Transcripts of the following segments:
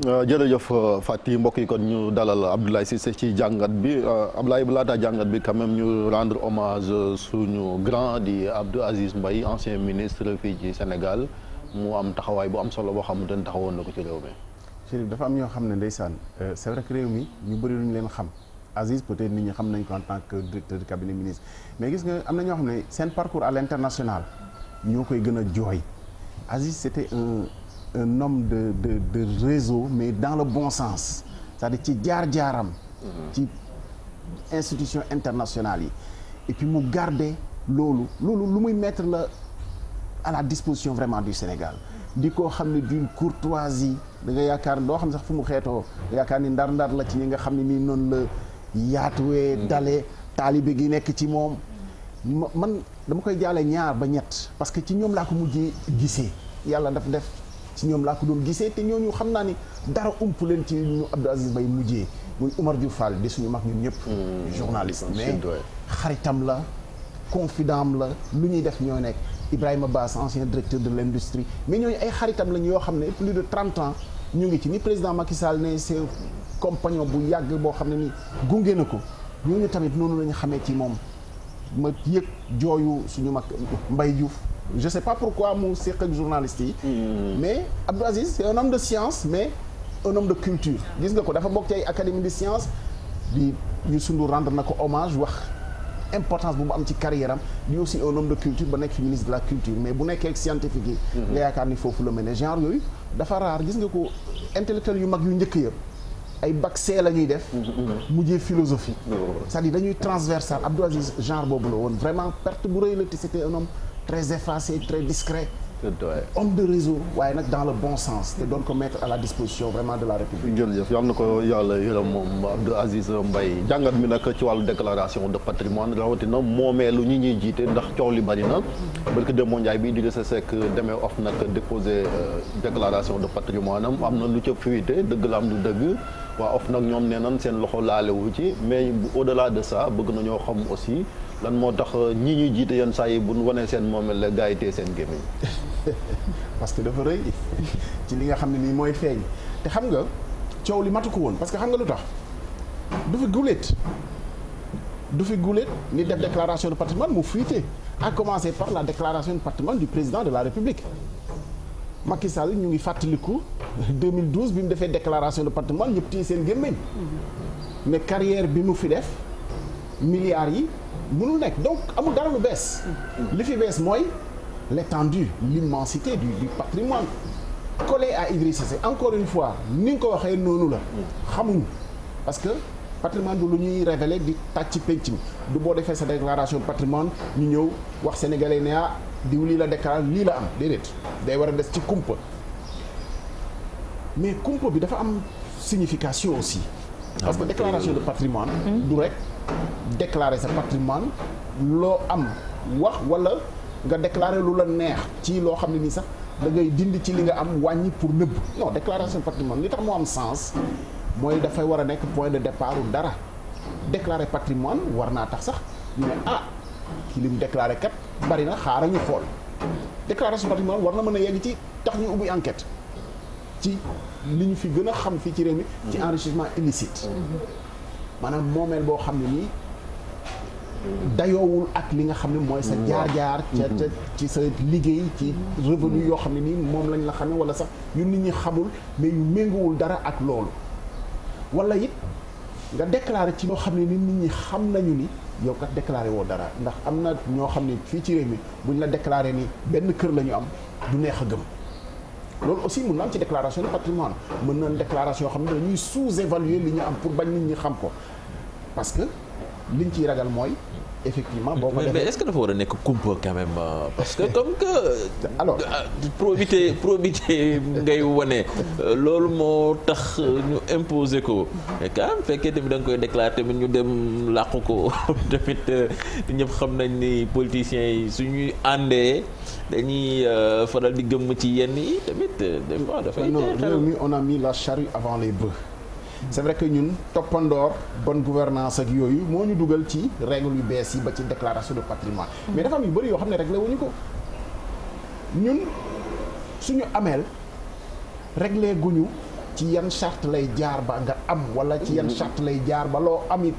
jërëjëf Fati mbokk yi kon ñu dalal Abdoulaye Cissé ci jàngat bi Abdoulaye bu laata jàngat bi quand même ñu rendre hommage suñu grand di Abdou Aziz Mbaye ancien ministre fii ci Sénégal mu am taxawaay bu am solo boo xamante ne taxawoon na ko ci réew mi. Chérif dafa am ñoo xam ne ndeysaan c'est vrai que réew mi ñu bëri lu ñu leen xam Aziz peut-être nit ñi xam nañ ko en tant que directeur de cabinet ministre mais gis nga am na ñoo xam ne seen parcours à l'international ñoo koy gën a jooy Aziz c'était un homme de réseau mais dans le bon sens c'est-à-dire ci jaar-jaaram ci institution internationale yi et puis mu garder loolu lu muy mettre la à la disposition vraiment du Sénégal di ko xam ne d'une courtoisie da nga yaakaar doo xam sax fu mu xeetoo da yaakaar ni ndar-ndar la ci ñi nga xam ne nii noonu la yaatuwee dale taalibe gi nekk ci moom man dama koy jaale ñaar ba ñett parce que ci ñoom laa ko mujjee gisee yàlla def ci ñoom laa ko doon gisee te ñooñu xam naa ni dara ump leen ci ñu Abdou Aziz Mbaye mujjee muy Oumar Diouf Fall di suñu mag ñun ñëpp journaliste mais xaritam la confident am la lu ñuy def ñoo nekk Ibrahima Bass ancien directeur de l'industrie mais ñooñu ay xaritam lañ yoo xam ne plus de 30 ans ñu ngi ci ni président Macky Sall ne c'est compagnon bu yàgg boo xam ne ni gunge na ko ñooñu tamit noonu la ñu xamee ci moom ma yëg jooyu suñu mag Mbaye Diouf je sais pas pourquoi mu seq ak journaliste yi mais Abdou Aziz c'est un homme de science mais un homme de culture gis nga ko dafa bokk ci ay académie de science di Youssou Ndour rendre na ko hommage wax importance bu mu am ci carrière am di aussi un homme de culture ba nekk fi ministre de la culture mais bu nekkee ak scientifique yi nga yaakaar ni foofu la mel ne genre yooyu dafa rare gis nga ko intellectuel yu mag yu njëkk ya ay bac C la ñuy def mujjee philosophie c'est-à-dire dañuy transversal Abdou Aziz genre boobu la woon vraiment perte bu rëy la te c'était un homme très effacé très discret homme de réseau waaye nag dans le bon sens te doon ko mettre à la disposition vraiment de la République. jërëjëf yal na ko yàlla yërëm moom Abdou Aziz Mbaye jàngat mi nag ci wàllu déclaration de patrimoine rawatina moomeelu ñi ñuy jiite ndax coow li bari na barke Demba Ndiaye bi Idrissa Seck demee of nag déposé déclaration de patrimoine am na lu ca fuité dëgg la am du dëgg waa of nag ñoom nee nañ seen loxo laalewu ci mais au-delà de ça bëgg nañoo xam aussi lan moo tax ñi ñuy jiite yenn saa yi bu ñu wanee seen moomeel la gars yi tee seen gémmiñ parce que dafa rëy ci li nga xam ne nii mooy feeñ te xam nga coow li matu ko woon parce que xam nga lu tax du fi guléet ni def déclaration de patrimoine mu fuité à commencer par la déclaration de patrimoine du président de la République Macky Sall ñu ngi fàttaliku 2012 bi mu defee déclaration de patrimoine ñëpp téye seen gémmiñ mais carrière bi mu fi def milliards yi mënul nekk donc amul dara lu bees li fi bees mooy l'étendue l'immensité du patrimoine collé à Idrissa Seck encore une fois ni nga ko waxee noonu la xamuñu parce que patrimoine du lu ñuy révéler di tàcc penc mi du boo defee sa déclaration de patrimoine ñu ñëw wax sénégalais ne ah diw lii la déclaré lii la am déedéet day war a des ci kumpa mais kumpa bi dafa am signification aussi parce que déclaration de patrimoine du rek déclarer sa patrimoine loo am wax wala nga déclarer lu la neex ci loo xam ne nii sax da ngay dindi ci li nga am wàññi pour nëbb non déclaration de patrimoine li tax moo am sens mooy dafay war a nekk point de départ u dara déclarer patrimoine war naa tax sax ñu ne ah ki lim déclarer kat bari na xaaral ñu xool déclaration de patrimoine war na mën a yegg ci tax ñu ubbi enquête ci li ñu fi gën a xam fii ci réew mi ci enrichissement illicite maanaam moomeel boo xam ne nii dayoowul ak li nga xam ne mooy sa jaar-jaar ca ci sa liggéey ci revenu yoo xam ne nii moom lañ la xamee wala sax yu nit ñi xamul mais yu méngoowul dara ak loolu wala it nga déclaré ci loo xam ne ni nit ñi xam nañu ni yow kat déclaré woo dara ndax am na ñoo xam ne fii ci réew mi buñ la déclaré ni benn kër la ñu am du neex a gëm loolu aussi mën na am ci déclaration de patrimoine mën na déclaration yoo xam ne dañuy sous-évaluer li ñu am pour bañ nit ñi xam ko parce que liñ ciy ragal mooy effectivement boo ko defee mais est-ce que dafa war a nekk kumpa quand même parce que comme que alors probité ngay wane loolu moo tax ñu imposer ko mais quand même fekkee tamit da nga koy déclarer tamit ñu dem làqu ko tamit ñëpp xam nañ ni politiciens yi suñuy àndee dañuy faral di gëmm ci yenn yi tamit des fois dafay réew mi on a mis la charrue avant les bœufs c'est vrai que ñun toppandoor bonne gouvernance ak yooyu moo ñu dugal ci règle yu bees yi ba ci déclaration de patrimoine mais dafa am yu bëri yoo xam ne réglé wuñu ko ñun suñu ameel réglé guñu ci yan charte lay jaar ba nga am wala ci yan charte lay jaar ba loo amit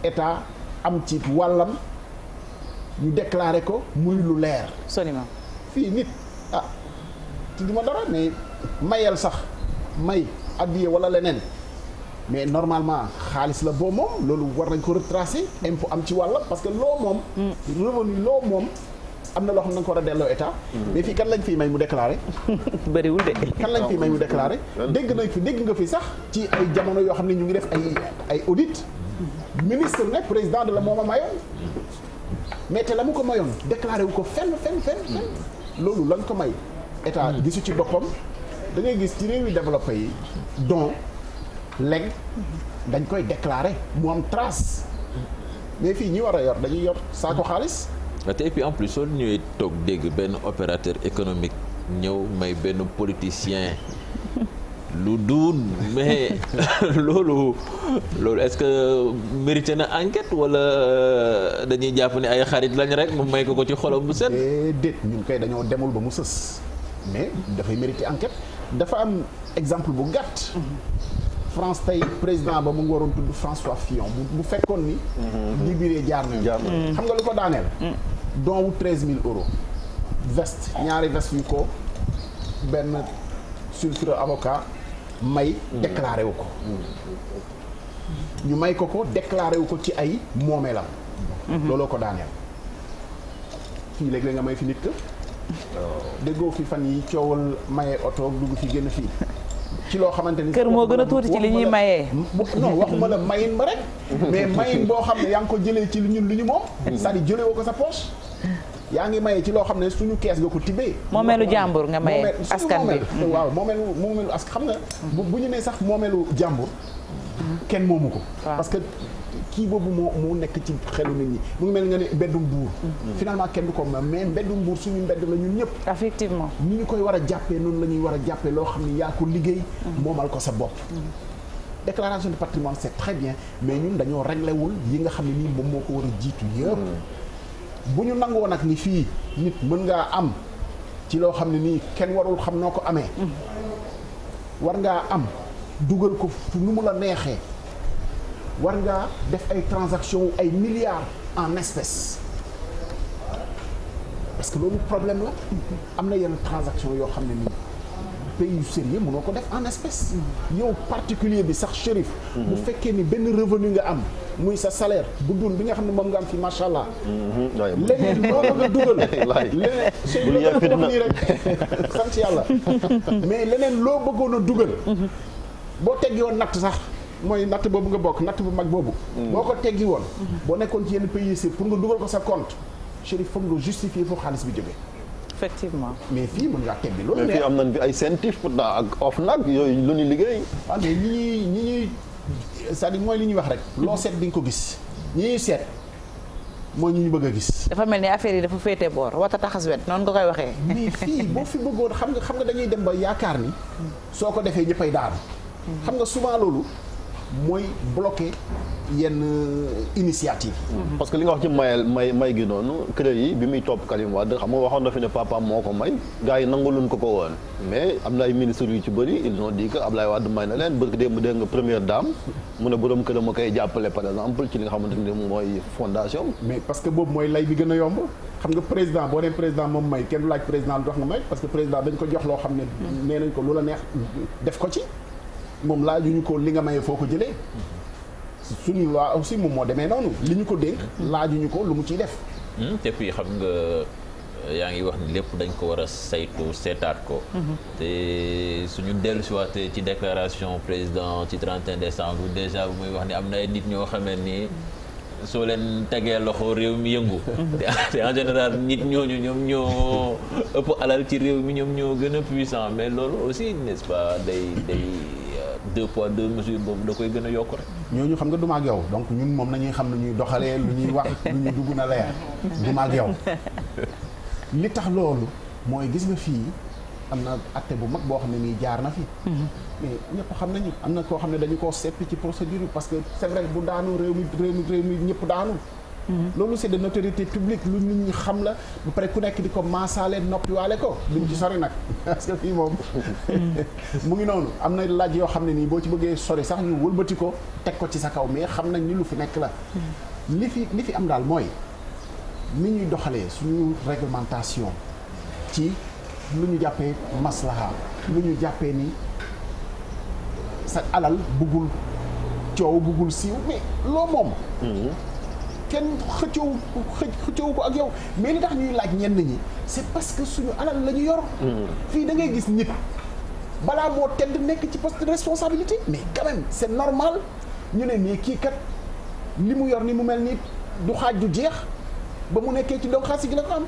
état am ci wàllam ñu déclaré ko muy lu leer. absolument. fii nit du ma dara mais mayal sax may addiye wala leneen mais normalement xaalis la boo moom loolu war nañ ko retracer impôt am ci wàllam parce que loo moom. revenu loo moom. am na loo xam ne nga ko war a delloo état. mais fii kan lañ fii may mu déclaré. bëriwul de. kan lañ fii may mu déclaré. dégg nga fi sax ci ay jamono yoo xam ne ñu ngi def ay audit ministre ne président de la moom a mayoon mais te la mu ko mayoon déclaré wu ko fenn loolu lañ ko may. état gisu ci boppam da ngay gis ci réew yi développé yi don leg dañ koy déclaré mu am trace mais fii ñi war a yor dañuy yor saako xaalis. te et puis en plus soo ñëwee toog dégg benn opérateur économique ñëw may benn politicien lu duun mais loolu est-ce que mérité na enquête wala dañuy jàpp ne ay xarit lañ rek mu may ko ci xolam bu set. déet ñun koy dañoo demul ba mu sës mais dafay mérité enquête dafa am exemple bu gàtt. France tey président ba mu ngi waroon tudd François Fillon bu fekkoon ni. di biree jaar na xam nga lu ko daaneel. don wu 13 000 euros. veste ñaari veste yu ko benn sulfureux avocat may déclaré wu ko. ñu may ko déclaré wu ko ci ay moomeelam. looloo ko daaneel. fii léeg-léeg nga may fi nit ka déggoo fi fan yi coowal maye oto dugg fi génn fii. ci loo xamante ni kër moo gën a tuuti ci li ñuy mayee. non waxuma la mayin ba rek. mais mayin boo xam ne yaa ngi ko jëlee ci ñun lu ñu moom. c'est-à-dire jëlee woo ko sa poche. yaa ngi maye ci loo xam ne suñu kees nga ko tibbee. moomeelu jàmbur nga maye askan bi waaw moomeelu askan xam nga. bu ñu nee sax moomeelu jàmbur. kenn moomu ko. parce que kii boobu moo nekk ci xelu nit ñi mu ngi mel nga ne mbeddum buur. finalement kenn du ko mais mbeddum buur suñu mbedd la ñun ñëpp. effectivement ni ñu koy war a jàppee noonu la ñuy war a jàppee loo xam ne yaa ko liggéey. moomal ko sa bopp. déclaration de patrimoine c'est très bien mais ñun dañoo réglé wul yi nga xam ne nii moom moo ko war a jiitu yëpp. bu ñu nangoo nag ni fii nit mën ngaa am ci loo xam ne nii kenn warul xam noo ko amee. war ngaa am dugal ko fu nu mu la neexee. war ngaa def ay transactions ay milliards en espèces parce que loolu problème la am na yenn transactions yoo xam ne nii pays yu sérieux mënoo ko def en espèces yow particulier bi sax Chérif bu fekkee ni benn revenu nga am muy sa salaire bu dul bi nga xam ne moom nga am fi macha allah leneen loo bëgg a dugal leneen nii rek sant yàlla mais leneen loo bëggoon a dugal boo teggi woon natt sax mooy natt boobu nga bokk natt bu mag boobu. boo ko teggi woon. boo nekkoon ci yenn pays yi pour nga dugal ko sa compte Chérif foog nga justifier foofu xaalis bi jógee. effectivement. mais fii mën ngaa teggi loolu. mais fii am nañ fi ay CENTIF pourtant ak OFNAC yooyu lu ñu liggéey. waaw mais ñi c'est-à-dire mooy li ñuy wax rek. loo seet di nga ko gis ñi ñuy seet mooy ñu bëgg a gis. dafa mel ni affaire yi dafa féete boor wata taxas wet noonu nga koy waxee. mais fii boo fi bëggoon xam nga dañuy dem ba yaakaar ni soo ko defee ñëppay daanu. xam nga souvent loolu. mooy bloqué yenn initiative parce que li nga wax ci may gi noonu CREI yi bi muy topp Karim Wade xam nga waxoon na fi ne papaam moo ko may gars yi nanguluñ ko woon mais am na ay ministres yu ci bëri ils ont dit que Ablaye Wade may na leen bëgg démb dégg nga première dame mu ne borom këram ma koy jàppale par exemple ci li nga xamante ni mooy fondation. mais parce que boobu mooy lay bi gën a yomb xam nga président boo nee président moom may kenn du laaj président lu tax nga may parce que président dañ ko jox loo xam ne nee nañ ko lu la neex def ko ci moom laajuñu ko li nga maye foo ko jëlee suñu loi aussi moom moo demee noonu li ñu ko dénk laajuñu ko lu mu ciy def. te puis xam nga yaa ngi wax ni lépp dañ ko war a saytu seetaat ko. te suñu dellu si waat ci déclaration président ci 31 décembre déjà bu muy wax ni am na ay nit ñoo xamee ni soo leen tegee loxo réew mi yëngu. te en général nit ñooñu ñoom ñoo ëpp alal ci réew mi ñoom ñoo gën a puissant mais loolu aussi n'est-ce pas day. deux poids deux mesures boobu da koy gën a yokk rek. ñooñu xam nga duma ak yow donc ñun moom nañuy xam ne ñuy doxalee lu ñuy wax lu ñuy dugg na leer duma ak yow li tax loolu mooy gis nga fii am na acte bu mag boo xam ne nii jaar na fi. mais ñëpp xam nañu am na koo xam ne dañu koo seppi ci procédure bi parce que c'est vrai bu daanu réew mi ñëpp daanu loolu c'est de notoriété publique lu nit ñi xam la ba pare ku nekk di ko maasaale noppiwaale ko duñ ci sori nag parce que fii moom mu ngi noonu am na laaj yoo xam ne nii boo ci bëggee sori sax ñu wëlbati ko teg ko ci sa kaw mais xam nañ ni lu fi nekk la li fi am daal mooy ni ñuy doxalee suñu réglementation ci lu ñu jàppee maslaha lu ñu jàppee ni sa alal buggul coow buggul siiw mais loo moom kenn xëccoowu ko ak yow mais li tax ñuy laaj ñenn ñi c'est parce que suñu alal la ñu yor fii da ngay gis nit balaa moo tedd nekk ci poste de responsabilité mais quand même c'est normal ñu ne mais kii kat li mu yor ni mu mel ni du xaaj du jeex ba mu nekkee ci donc xaasi gi la ko am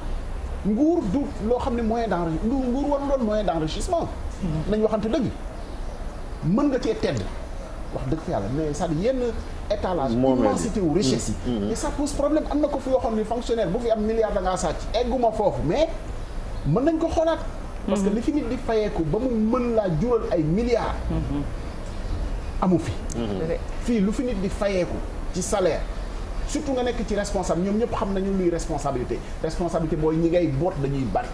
nguur du loo xam ne moyen d'enrichissement nguur war doon moyen d'enrichissement nañ waxante dëgg mën nga cee tedd wax dëgg fa yàlla mais c'est-à-dire yenn étalage immensité wu richesse yi mais ça pose problème am na ko fi yoo xam ne fonctionnaire bu fi am milliard da ngaa sàcc egguma foofu mais mën nañ ko xoolaat parce que li fi nit di fayeeku ba mu mën laa jural ay milliards amu fi fii lu fi nit di fayeeku ci salaire surtout nga nekk ci responsable ñoom ñëpp xam nañu luy responsabilité booy ñi ngay boot dañuy bari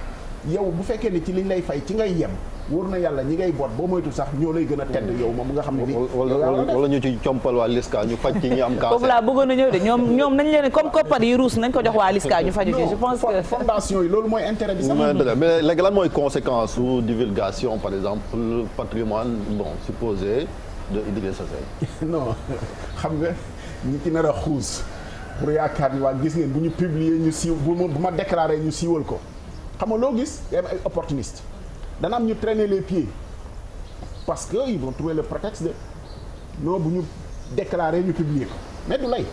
yow bu fekkee ne ci liñ lay fay ci ngay yem wóor na yàlla ñi ngay boot boo moytu sax ñoo lay gën a tedd yow moom nga xam ne wala ñu ci compal waa Liska ñu faj ci ñi am cancer. foofu laa bëggoon a ñëw de ñoom nañ leen comme koppar yi ruus nañ ko jox waa Liska ñu faju ci je pense que fondation yi loolu mooy intérêt bi sax mais léegi lan mooy conséquence su divulgation par exemple patrimoine supposé de Idrissa Seck. non xam nga ñi ci nar a xuus pour yaakaar ni waa gis ngeen bu ñu publier ñu siiw bu ma déclarer ñu siiwal ko xam nga loo gis day am ay opportuniste dana am ñu traîner les pieds parce que ils vont trouver le prétexte de non bu ñu déclarer ñu publier ko mais du lay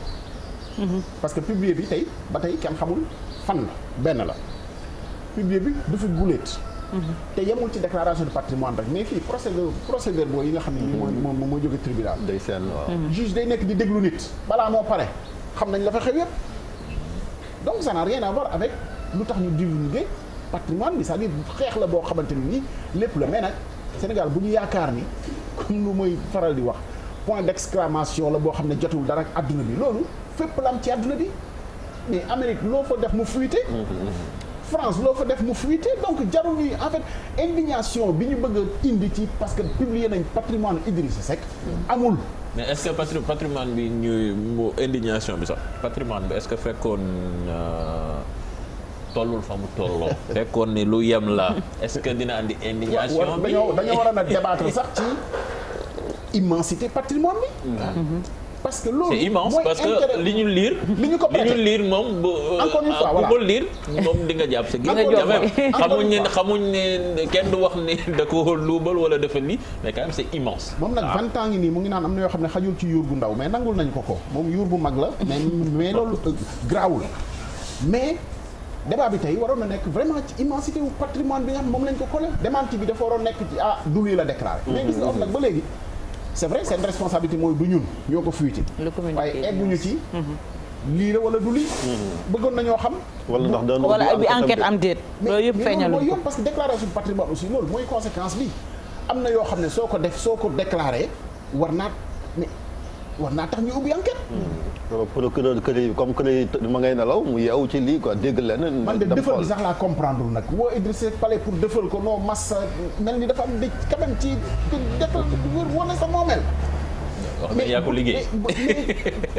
parce que publier bi tey ba tey kenn xamul fan la benn la publier bi du fi guléet te yemul ci déclaration de patrimoine rek mais fii procédure boobu yi nga xam ne nii moom moo jóge tribunal day seen waaw juge day nekk di déglu nit balaa moo pare xam nañ la fa xew yépp donc ça n'a rien à voir avec lu tax ñu divulguer patrimoine bi c'est-à-dire xeex la boo xamante ni nii lépp la mais nag Sénégal bu ñu yaakaar ni comme lu mooy faral di wax point d'exclamation la boo xam ne jotul dara ak adduna bi loolu fépp la am ci adduna bi mais Amérique loo fa def mu fuité France loo fa def mu fuité donc jarul yi en fait indignation bi ñu bëgg a indi ci parce que publier nañ patrimoine Idrissa Seck amul mais est-ce que patrimoine bi mu indignation bi sax patrimoine bi est-ce que fekkoon tollul fa mu tolloo fekkoon ni lu yem la est-ce que dina andi indignation bi dañoo war a débattre sax ci immensité patrimoine bi parce que loolu c'est immense parce que li ñu liir moom encore une fois voilà bu ko liir moom di nga jàpp sa gi xamuñ ne kenn du wax ne da ko luubal wala dafa lii mais quand même c'est immense moom nag 20 ans ngi nii mu ngi naan am na yoo xam ne xajul ci yuur bu ndaw mais nangul nañ ko moom yuur bu mag la mais loolu grawul mais débat bi tey waroon na nekk vraiment ci immensité wu patrimoine bi nga xam moom lañ ko collé démenti bi dafa waroon nekk ci du lii la déclaré mais gis nga of nag ba léegi c'est vrai seen responsabilité mooy du ñun ñoo ko fuité waaye egguñu ci lii la wala du lii bëggoon nañoo xam wala bi enquête am déet loolu yëpp feeñal mooy yoon parce que déclaration de patrimoine aussi loolu mooy conséquence bi am na yoo xam ne soo ko déclaré war naa tax ñu ubbi enquête procureur kër yi comme kër yi ma ngay nelaw mu yeewu ci lii quoi dégg leneen man de defal bi sax laa comprendre nag woo Idrissa Palais pour defal ko non massa mel ni dafa am dëj quand même ci defal wane sa moomeel wax mais yaa ko liggéey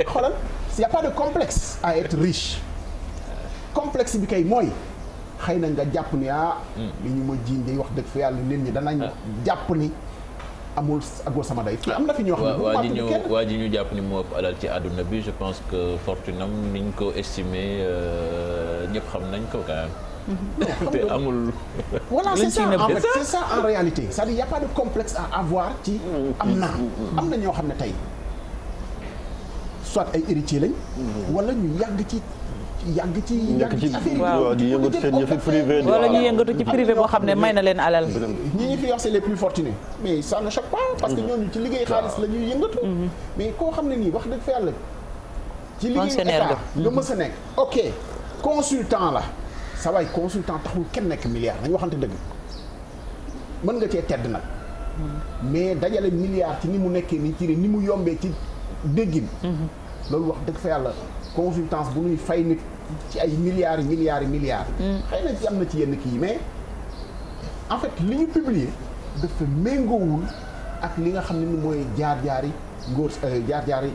xoolal y a pas de complexe à être riche complexe bi kay mooy xëy na nga jàpp ni li ñu ma jiiñ day wax dëgg fa yàlla nit ñi danañ jàpp ni amul agul sama day fii am na fi ñoo xam ne waa ji ñu jàpp ni moo ëpp alal ci àdduna bi je pense que fortune am niñ ko estimé ñëpp xam nañ ko quand même te amul voilà c'est ça en fait c'est ça en réalité c'est-à-dire y a pas de complexe à avoir ci am na ñoo xam ne tey soit ay héritiers lañ wala ñu yàgg ci waaw di yëngatu seen yëfi privé wala ñu yëngatu ci privé boo xam ne may na leen alal ñi fi wax c'est les plus fortunés mais ça ne choque pas parce que ñooñu ci liggéey xaalis la ñuy yëngatu mais koo xam ne nii wax dëgg fa yàlla ci liggéey état nga mës a nekk ok consultant la sa waay consultant taxul kenn nekk milliard nañu waxante dëgg mën nga cee tedd nag mais dajale milliard ci ni mu nekkee nii ci ni mu yombee ci déggin loolu wax dëgg fa yàlla consultance bu ñuy fay nit ci ay milliards milliards. xëy na ci am na ci yenn kii mais en fait li ñu publier dafa méngoowul ak li nga xam ne ni mooy jaar-jaari ngóor jaar-jaari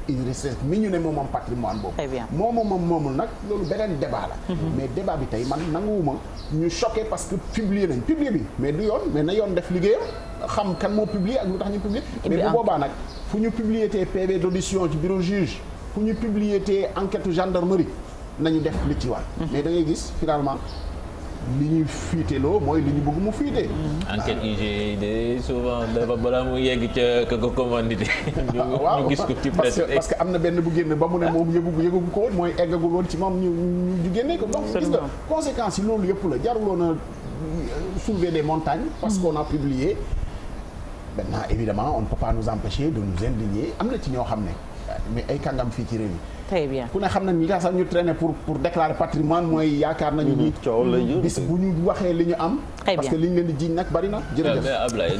Idrissa Seck mi ñu ne moom patrimoine boobu. Très bien. moomul nag loolu beneen débat la. mais débat bi tey man nanguwuma ñu choqué parce que publier nañ publier bi mais du yoon mais na yoon def liggéeyam xam kan moo publier ak lu tax ñu publier. mais bu boobaa nag fu ñu publier te PV d'audition ci bureau juge fu ñu publier te enquête gendarmerie nañu def li ci war. mais da ngay gis finalement. li ñuy fiiteloo mooy li ñu bëgg mu fiite. enquête UG souvent dafa balaa mu yegg ca ka ko commandité. ñu gis ko ci presse parce que am na benn bu génn ba mu ne moom yëgu ko woon mooy eggagul woon ci moom ñu génnee ko. donc gis nga conséquences yi loolu yëpp la jaruloon a soulever des montagnes. parce qu'on a publié. maintenant évidemment on ne peut pas nous empêcher de nous indigner am na ci ñoo xam ne mais ay kàngam fii ci réew mi. très bien ku ne xam na ñi nga sax ñu traîner pour déclarer patrimoine mooy yaakaar nañu ni bis bu ñu waxee li ñu am. parce que li ñu leen di jiiñ nag bari na. jërëjëf mais Ablaye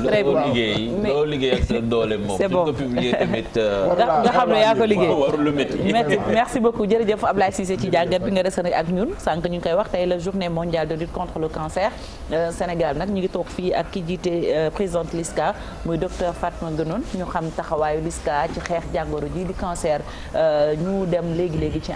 loo liggéey ak sa doole moom. c'est bon ko publier tamit. nga xam ne yaa ko liggéey warul lu métti. merci beaucoup jërëjëf Ablaye Cissé ci jàngat bi nga desane ak ñun sànq ñu ngi koy wax tey la journée mondiale de lutte contre le cancer Sénégal nag ñu ngi toog fii ak ki jiite présidente LISCA muy docteur Fatma Guenoune ñu xam taxawaayu LISCA ci xeex jàngoro ji di cancer ñu dem léegi ci